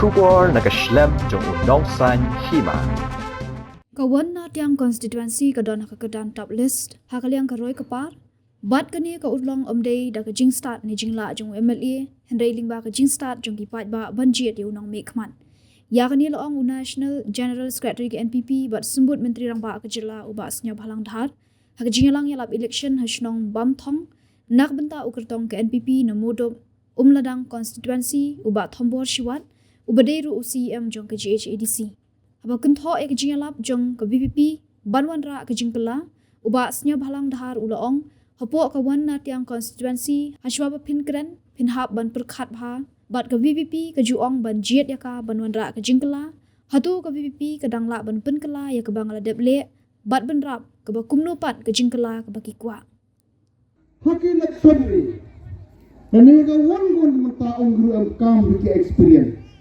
Shubor nakaslem jong unong san hima. Kawan na tiang constituency kadon hakakedan top list hakaliang karoi kapar bat kani ka utlong omdei da ka jing start ni jingla jong MLA hendai lingba ka jing start jong kipat ba banjit di unong mekman ya kani loong national general secretary ke NPP bat sembut menteri rang ba ka jila uba asnya bhalang dhar hak jingalang yalap election hasnong bam thong nak benta ukertong ke NPP na modo umladang constituency uba thombor shiwat ubadeiru UCM jong ke GHADC Aba kentho ek jingalap jong ke BPP banwan ra ke jingkela uba asnya bhalang dhar ulaong hapo kawan na tiang constituency hashwa pinkren pinhap ban perkhat bha bat ke BPP ke juong ban jiet yaka banwan ra ke jingkela hatu ke BPP ke dangla ban penkela ya ke bangla deble bat ban rap ke bakumno pat ke jingkela ke baki kwa Hakilat sorry nani ka wan mata ongru am kam biki experience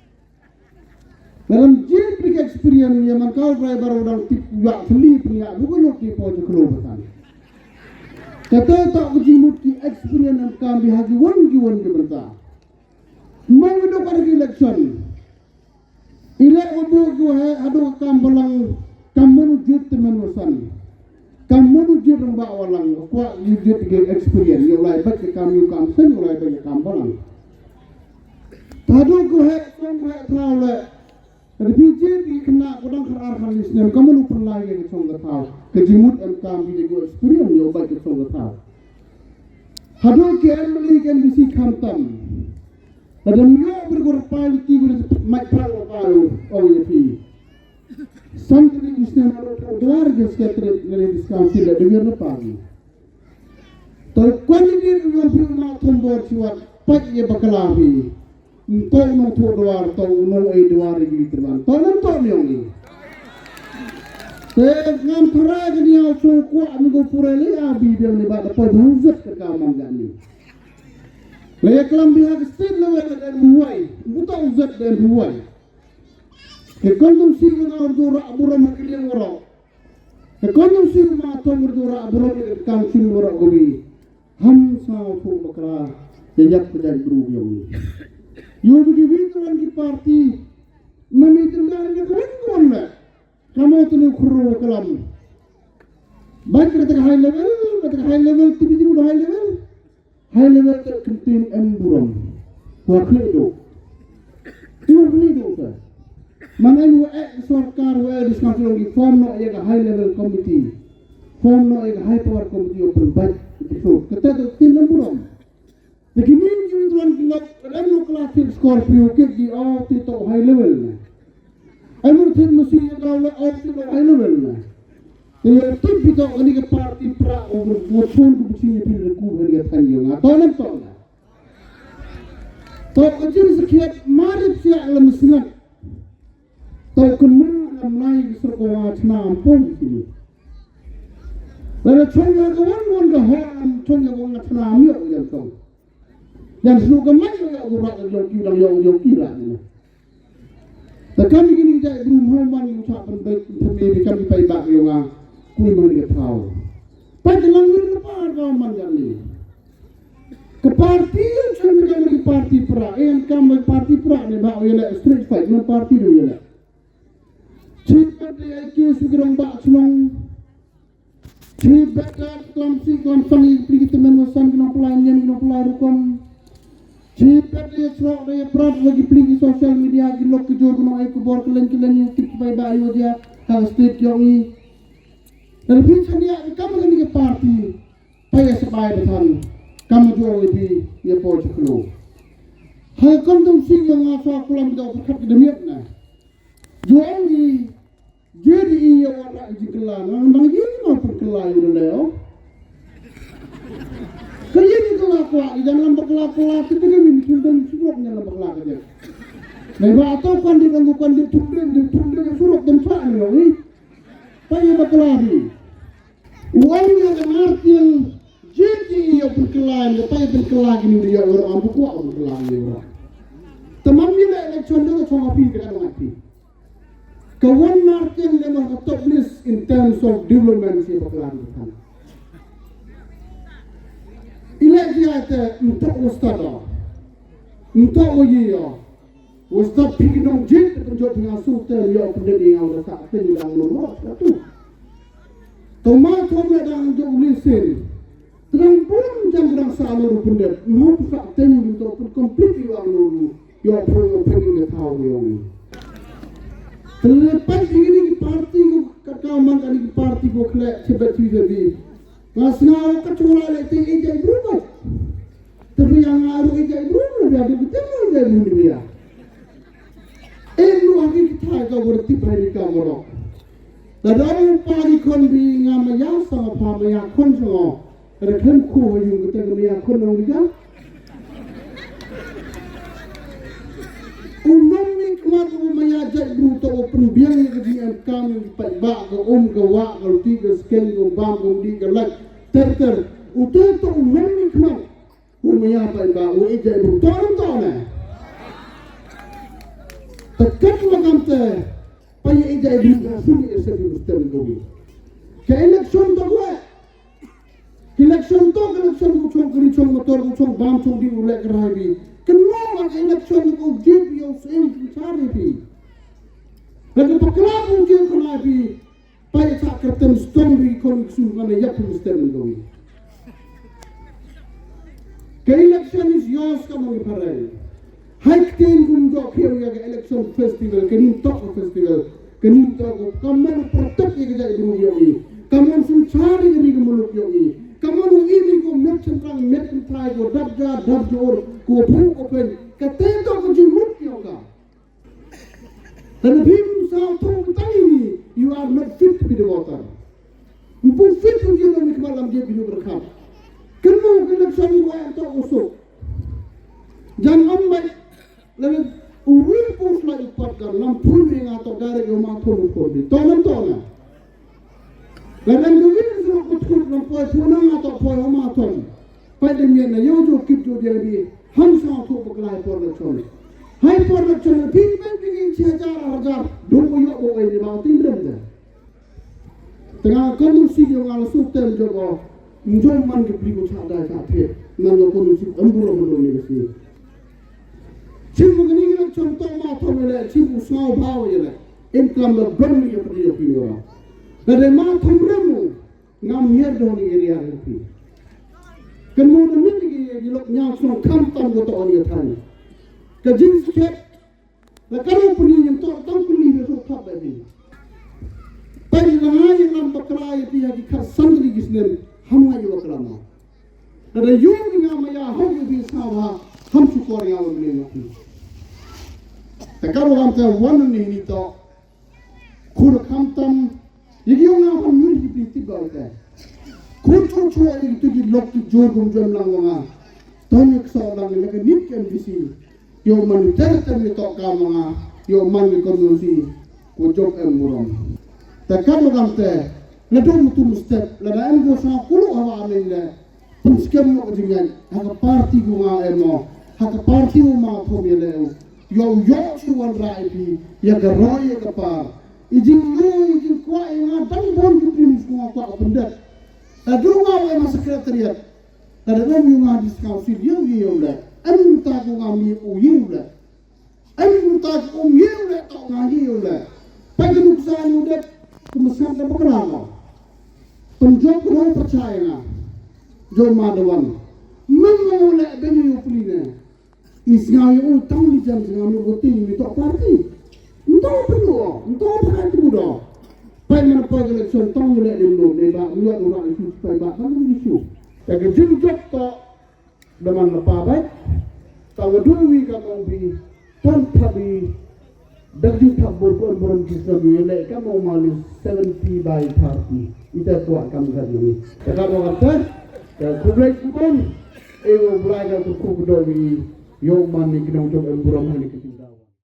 dalam jeep biki experience yang kau driver orang tip ya beli punya bukan lo di pojok kelompok kata tak kejimut ki experience am kam bihagi wan ki berta mau do pada election ile obo ko hai ado kam balang kamu jut teman usan kamu jut ramba walang ko jut ki experience yo lai bat kam sen lai bat kam balang tado ko hai kom hai thaule Repijin di kena kodang kerar halis nem kamu nu pernah yang song gatau kejimut MK di go experience yo baik song gatau hadu ke emli kan bisi khantam dan yo berkorpal ti gur mak pral palu oh ya pi sampai isne malu keluar ge sekretari dari diskansi da dengar pagi to kualiti yo firma tombor siwat pak ye bakalabi Kau no tu doar, kau no doar lagi terban. Tolong tolong ni. Ngam pernah jadi yang suku amigo pureli abi dia ni baca peruzat ke kamar kami. Layak lambi hak state level dan buai, buta uzat dan buai. Kekondom sih ngau dura buram hakiliang orang. Kekondom sih matong dura buram kangsin orang gobi. Hamsa tu bakra jejak terjadi berubah ni. You begini tuan di parti, memikirkan yang keren lah. Kamu tu ni kuru kelam. Baik kita high level, tiba-tiba udah high level terkentin emburam. Wakil itu, kan? Mana yang sarkar diskusi lagi form no yang high level committee, form no yang high power committee open baik itu. Kita tu tim emburam. Begini tuan kilap, lalu kelas Scorpio ke di tito high level na. Anu tin mesti kalau tito high level na. Jadi tim pito ani ke parti pra motion ku bisi pilih ku hari tanyo nga. Tolam. To kajir sekiat marip siya alam sengat. To kenu amnai serkowa cina ampun sini. Lalu chonga kawan ga ham chonga kawan cina amyo yang tong. Yang suka mai yang urat yang kira ni. Takkan begini jadi belum homan yang tak penting pemilih kami pai bak yang kuni boleh tahu. Pada langit lepas kau mandali. Keparti yang saya menjadi parti pra, yang kami parti pra ni bak yang street fight dengan parti tu yang. Cepat dia kes gerong bak senong. Cepat kelam sangi pergi teman wasan kena pelanggan kena pelarukom. Cepat dia serok dia berat lagi peligi sosial media gilok kejur kena air kubur kelen-kelen yang tip baik-baik dia hal state yang ini dan pincang dia kamu kan ke parti payah sebaik betul kamu jual lebih dia pojok lo hal kamu sing yang asal pulang kita berkat kedemiaknya jual ni jadi ia warna jikelan nang ini mau perkelai dulu kerja ni kelakua, jangan berkelakua. Kita ni minum dan suruh jangan berkelakua je. Mereka atau kandil yang suruh dan cak ni, payah berkelakua. Uang yang arti yang jadi ia berkelakua, payah berkelakua ni dia orang ampu kuat berkelakua ni orang. Teman ni nak election dia cuma api kita mati. Kawan arti yang lemah top list in terms of development si berkelakua. Ilek dia untuk ustaz, untuk ujian, Ustaz Piginong Jin penjot dengan sultan yo pendiri yang ada tak tendang nomor satu. Tomat tomle dang jo listen. Terang pun jam terang salur pendet. Mau tak tendang to complete yo anu yo pro pengen tahu yo ni. Terlepas ini parti kakau man ini parti ko klek sebab tu jadi. Ngasnau kacula le ti ejai berubah. Tapi yang aru ejai berubah dia betul ejai dia. Elu lagi kita kau berarti berani kamu. Dalam pagi kon bi ngamaya sama pamaya kon semua. Rekam ku yang kita ngamaya kon orang dia. Umum ni keluar ngamaya jadi bruto open biang kejian kami pada ke ke wak ke tiga sken ke bam ke di ke lek ter. Udah tu umum ni keluar ngamaya pada jadi bruto orang tu na. Tekan macam tu, payah ijai benda sini esok mesti gobi. Ke election tu buat, election kucing kericong motor kucing bam kucing di ulek kerabi. Kenapa election tu jadi yang same cari pi? Lalu pekelap kucing kerabi, payah tak kertem stone di konsul mana ya mesti gobi. Ke election is yours kamu diparai. Haikten gumdo kyo ya election festival kenin tok festival kenin tok kaman protek ye ga ibu yo ni kaman sun chari ni ga muluk yo ni kaman ini ko merchant rang merchant try ko dabja dabjor ko phu open ka te to ko ji mut yo ga dan bim sa to tani you are not fit to be the water mpu fit ko je no ni malam je binu berkham kenu election ko to usuk jangan ambai lalu urut pun lagi patkan lampun yang atau dari rumah turun di tolong. Lalu duit itu kutuk lampun punang atau poin rumah turun. Pada mana yang jo kip jo dia di hamsa tu berkelai production. Hai production pingin sejar dua yo boleh di bawah tinggal dah. Tengah kondisi yang ala sultan jo menjual man kebeli kucing ada sakit. Mana kondisi ambulan ni mesti. Cipu ni kita contoh macam mana cipu saw bawa je lah. Income berani yang pergi pergi orang. Dari macam beremu ngam yer ni area ni. Kemudian ni kita nyam semua kantam kita orang yang tanya. Kajin sikit. Kalau pergi yang tahu pergi besok tak lagi. Pada orang yang nampak kerai dia kita sendiri kisah hamai juga kerana. Dari yung ngam ya hong bisa bah ham syukur yang Allah beri nanti. Kalau orang tu wan ni to, kur kamtam, jadi orang pun mesti beri bawa. Kur cuci itu di lok tu jor gumjam langwanga, tanya kesoalan ni lagi ni kan bisi. Yo man tertentu to kamanga, yo man kondisi, kujok emburam. Kalau orang tu, ledom tu mesti, ledam go sang kulu awak ni le. Puskem nak jangan, hak parti gua emo, hak parti umma pemilih. Yo cuan raipi, ya geroy kepar. Ijin kuat yang ada pun kita semua kuat pendet. Ada orang yang masuk sekretariat, ada orang yang ada diskusi dia le. Amin tak ngami uyu le. Amin tak le tak ngaji le. Pagi nuksan udah kemesan dan berkerana. Penjok orang percaya. Jom madawan. Memulai beni upline. Isngai utang di jam dengan rutin itu parti. Entah apa itu dah. Pai mana pai election tang boleh dulu deba lihat orang itu pai bak kan isu. Tapi jujur tak dengan apa baik. Tahu dulu kamu bi tan tabi dagju tabur pun kisah ni kamu malu 70 by 30. Itu buat kamu kan ini. Kalau kata kublai pun belajar tu kublai. Yo man ni kena untuk emburam ni kita.